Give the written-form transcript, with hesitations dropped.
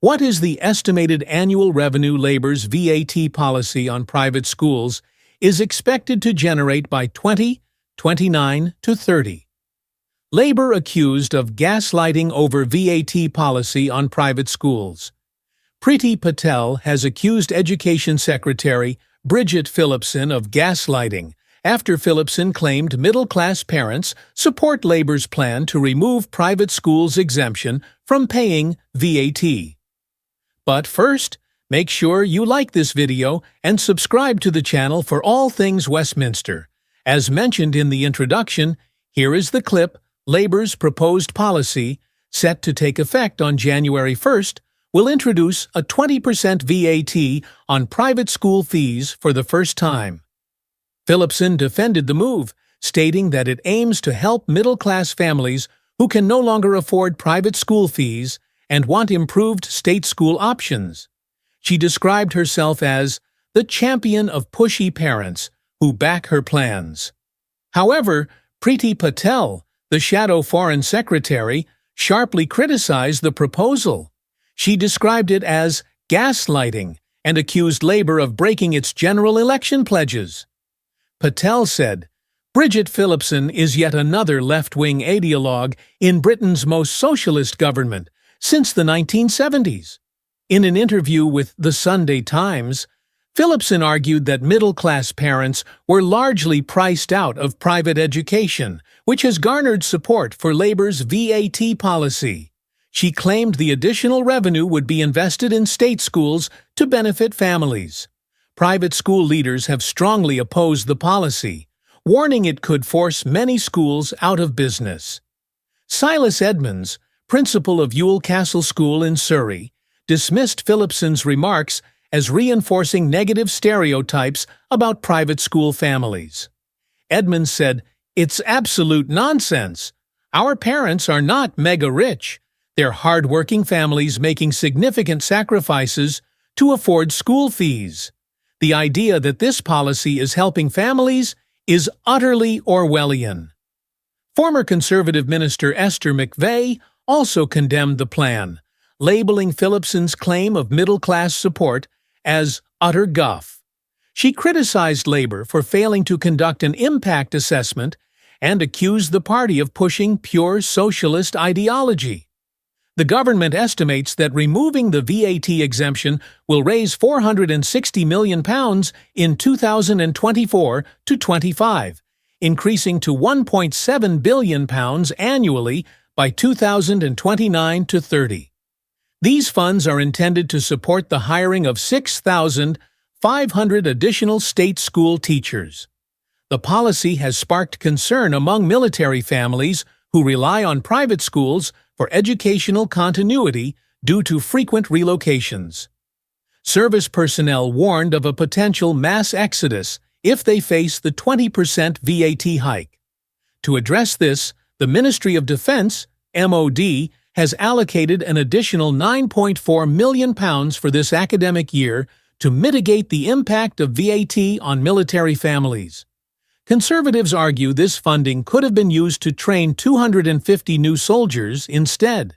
What is the estimated annual revenue Labor's VAT policy on private schools is expected to generate by 2029 to 30? Labor accused of gaslighting over VAT policy on private schools. Priti Patel has accused Education Secretary Bridget Phillipson of gaslighting after Phillipson claimed middle-class parents support Labor's plan to remove private schools' exemption from paying VAT. But first, make sure you like this video and subscribe to the channel for all things Westminster. As mentioned in the introduction, here is the clip. Labor's proposed policy, set to take effect on January 1st, will introduce a 20% VAT on private school fees for the first time. Phillipson defended the move, stating that it aims to help middle-class families who can no longer afford private school fees and want improved state school options. She described herself as the champion of pushy parents who back her plans. However, Priti Patel, the shadow foreign secretary, sharply criticized the proposal. She described it as gaslighting and accused Labor of breaking its general election pledges. Patel said, "Bridget Phillipson is yet another left-wing ideologue in Britain's most socialist government since the 1970s. In an interview with The Sunday Times, Phillipson argued that middle-class parents were largely priced out of private education, which has garnered support for Labor's VAT policy. She claimed the additional revenue would be invested in state schools to benefit families. Private school leaders have strongly opposed the policy, warning it could force many schools out of business." Silas Edmonds, principal of Ewell Castle School in Surrey, dismissed Phillipson's remarks as reinforcing negative stereotypes about private school families. Edmonds said, "It's absolute nonsense. Our parents are not mega-rich. They're hard-working families making significant sacrifices to afford school fees. The idea that this policy is helping families is utterly Orwellian." Former Conservative Minister Esther McVey also condemned the plan, labeling Phillipson's claim of middle-class support as utter guff. She criticized Labor for failing to conduct an impact assessment and accused the party of pushing pure socialist ideology. The government estimates that removing the VAT exemption will raise £460 million in 2024 to 25, increasing to £1.7 billion annually by 2029 to 30. These funds are intended to support the hiring of 6,500 additional state school teachers. The policy has sparked concern among military families who rely on private schools for educational continuity due to frequent relocations. Service personnel warned of a potential mass exodus if they face the 20% VAT hike. To address this, the Ministry of Defence, MOD, has allocated an additional £9.4 million for this academic year to mitigate the impact of VAT on military families. Conservatives argue this funding could have been used to train 250 new soldiers instead.